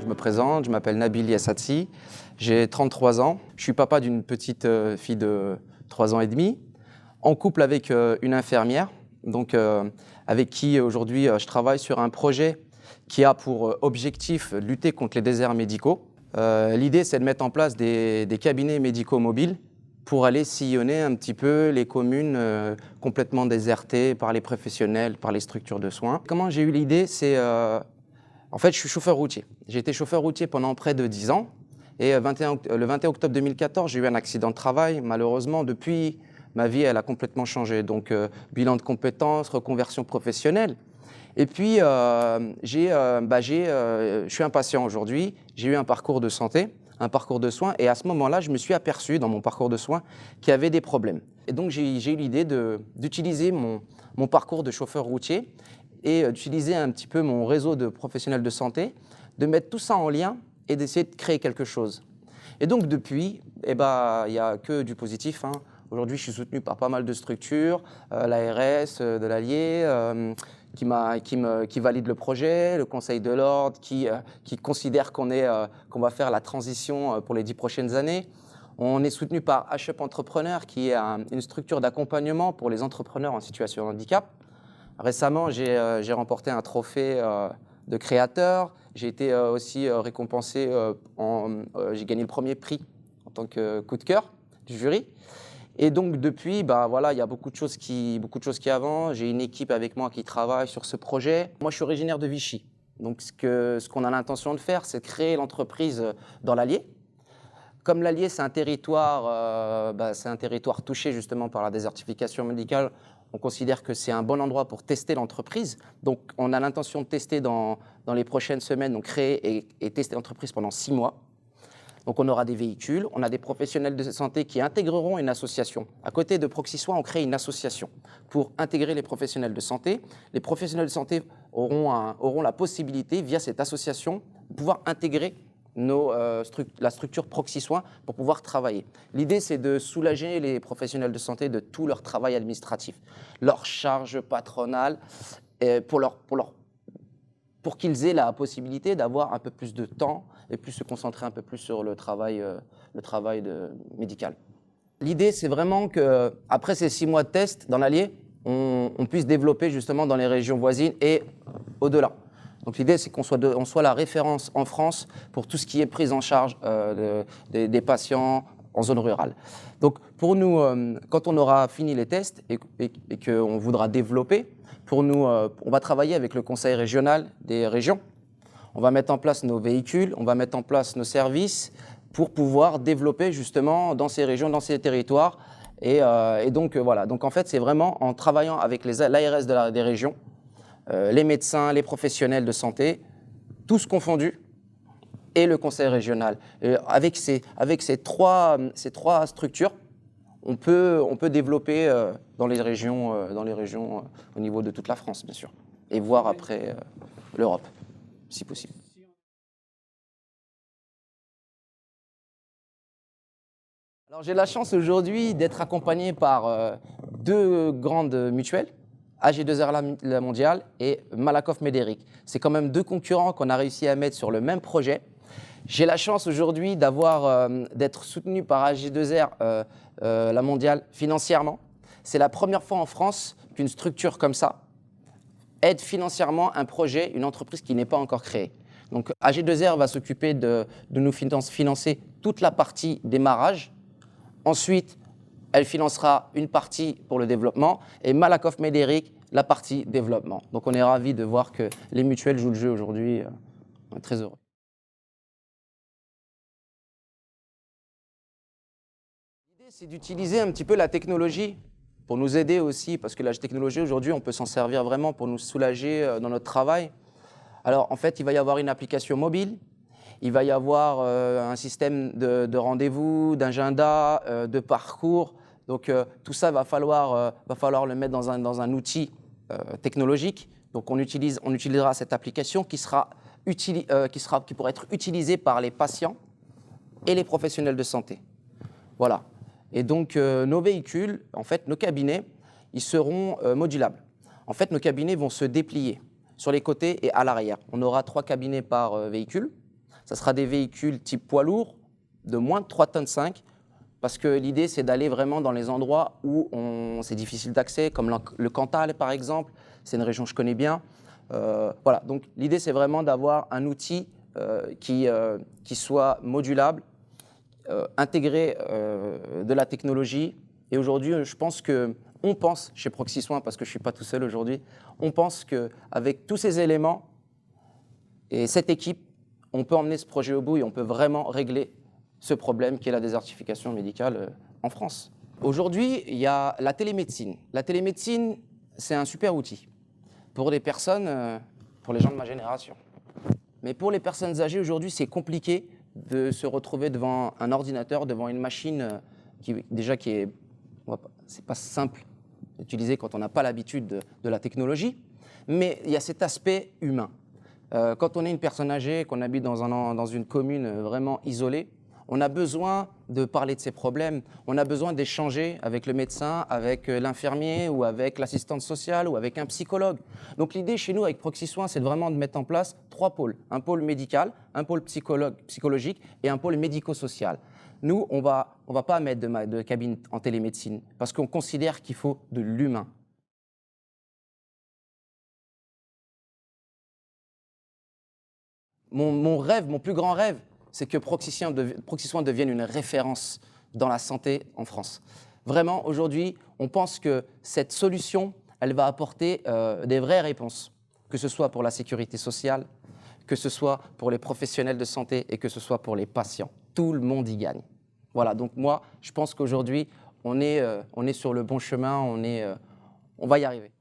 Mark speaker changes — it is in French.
Speaker 1: Je me présente, je m'appelle Nabil Yassatsi, j'ai 33 ans. Je suis papa d'une petite fille de 3 ans et demi, en couple avec une infirmière, donc avec qui aujourd'hui je travaille sur un projet qui a pour objectif lutter contre les déserts médicaux. L'idée, c'est de mettre en place des cabinets médicaux mobiles pour aller sillonner un petit peu les communes complètement désertées par les professionnels, par les structures de soins. Comment j'ai eu l'idée, c'est en fait, je suis chauffeur routier. J'ai été chauffeur routier pendant près de 10 ans. Et le 21 octobre 2014, j'ai eu un accident de travail. Malheureusement, depuis, ma vie, elle a complètement changé. Donc, bilan de compétences, reconversion professionnelle. Et puis, je suis un patient aujourd'hui. J'ai eu un parcours de santé, un parcours de soins. Et à ce moment-là, je me suis aperçu dans mon parcours de soins qu'il y avait des problèmes. Et donc, j'ai eu l'idée d'utiliser mon parcours de chauffeur routier et d'utiliser un petit peu mon réseau de professionnels de santé, de mettre tout ça en lien et d'essayer de créer quelque chose. Et donc depuis, il n'y a que du positif, hein. Aujourd'hui, je suis soutenu par pas mal de structures, l'ARS de l'Allier, qui valide le projet, le Conseil de l'Ordre, qui considère qu'on va faire la transition pour les 10 prochaines années. On est soutenu par HUP Entrepreneur, qui est une structure d'accompagnement pour les entrepreneurs en situation de handicap. Récemment, j'ai remporté un trophée de créateur. J'ai été aussi récompensé, j'ai gagné le premier prix en tant que coup de cœur du jury. Et donc depuis, il y a beaucoup de choses qui avancent. J'ai une équipe avec moi qui travaille sur ce projet. Moi, je suis originaire de Vichy. Donc ce qu'on a l'intention de faire, c'est de créer l'entreprise dans l'Allier. Comme l'Allier, c'est un territoire touché justement par la désertification médicale. On considère que c'est un bon endroit pour tester l'entreprise. Donc, on a l'intention de tester dans les prochaines semaines, donc créer et tester l'entreprise pendant 6 mois. Donc, on aura des véhicules, on a des professionnels de santé qui intégreront une association. À côté de Proxysoi, on crée une association pour intégrer les professionnels de santé. Les professionnels de santé auront la possibilité, via cette association, de pouvoir intégrer la structure Proxysoi pour pouvoir travailler. L'idée, c'est de soulager les professionnels de santé de tout leur travail administratif, leur charge patronale, pour qu'ils aient la possibilité d'avoir un peu plus de temps et plus se concentrer un peu plus sur le travail médical. L'idée, c'est vraiment qu'après ces 6 mois de test dans l'Allier, on puisse développer justement dans les régions voisines et au-delà. Donc l'idée, c'est qu'on soit la référence en France pour tout ce qui est prise en charge des patients en zone rurale. Donc pour nous, quand on aura fini les tests et qu'on voudra développer, pour nous, on va travailler avec le conseil régional des régions. On va mettre en place nos véhicules, on va mettre en place nos services pour pouvoir développer justement dans ces régions, dans ces territoires. Et donc voilà. Donc en fait, c'est vraiment en travaillant avec l'ARS des régions, les médecins, les professionnels de santé, tous confondus, et le conseil régional. Avec ces trois structures, on peut développer dans les régions au niveau de toute la France, bien sûr, et voir après l'Europe, si possible. Alors j'ai la chance aujourd'hui d'être accompagné par 2 grandes mutuelles, AG2R La Mondiale et Malakoff Médéric. C'est quand même 2 concurrents qu'on a réussi à mettre sur le même projet. J'ai la chance aujourd'hui d'être soutenu par AG2R La Mondiale financièrement. C'est la première fois en France qu'une structure comme ça aide financièrement un projet, une entreprise qui n'est pas encore créée. Donc AG2R va s'occuper de nous financer toute la partie démarrage. Ensuite, elle financera une partie pour le développement et Malakoff Médéric la partie développement. Donc on est ravis de voir que les mutuelles jouent le jeu aujourd'hui. On est très heureux. L'idée, c'est d'utiliser un petit peu la technologie pour nous aider aussi, parce que la technologie aujourd'hui, on peut s'en servir vraiment pour nous soulager dans notre travail. Alors en fait, il va y avoir une application mobile. Il va y avoir un système de rendez-vous, d'agenda, de parcours. Donc tout ça va falloir le mettre dans un outil technologique. Donc on utilisera cette application qui pourra être utilisée par les patients et les professionnels de santé. Voilà. Et donc nos véhicules, en fait nos cabinets, ils seront modulables. En fait nos cabinets vont se déplier sur les côtés et à l'arrière. On aura 3 cabinets par véhicule. Ça sera des véhicules type poids lourd de moins de 3,5 tonnes, parce que l'idée, c'est d'aller vraiment dans les endroits où c'est difficile d'accès, comme le Cantal, par exemple. C'est une région que je connais bien. Voilà, donc l'idée, c'est vraiment d'avoir un outil qui soit modulable, intégrer de la technologie. Et aujourd'hui, je pense on pense chez Proxy Soin, parce que je ne suis pas tout seul aujourd'hui, on pense qu'avec tous ces éléments et cette équipe, on peut emmener ce projet au bout et on peut vraiment régler ce problème qui est la désertification médicale en France. Aujourd'hui, il y a la télémédecine. La télémédecine, c'est un super outil pour les personnes, pour les gens de ma génération. Mais pour les personnes âgées, aujourd'hui, c'est compliqué de se retrouver devant un ordinateur, devant une machine c'est pas simple d'utiliser quand on n'a pas l'habitude de la technologie, mais il y a cet aspect humain. Quand on est une personne âgée, qu'on habite dans une commune vraiment isolée, on a besoin de parler de ses problèmes, on a besoin d'échanger avec le médecin, avec l'infirmier ou avec l'assistante sociale ou avec un psychologue. Donc l'idée chez nous avec Proxy Soin, c'est vraiment de mettre en place 3 pôles. Un pôle médical, un pôle psychologique et un pôle médico-social. Nous, on va pas mettre de cabine en télémédecine parce qu'on considère qu'il faut de l'humain. Mon rêve, mon plus grand rêve, c'est que Proxy Soin devienne une référence dans la santé en France. Vraiment, aujourd'hui, on pense que cette solution, elle va apporter des vraies réponses, que ce soit pour la sécurité sociale, que ce soit pour les professionnels de santé et que ce soit pour les patients. Tout le monde y gagne. Voilà, donc moi, je pense qu'aujourd'hui, on est sur le bon chemin, on va y arriver.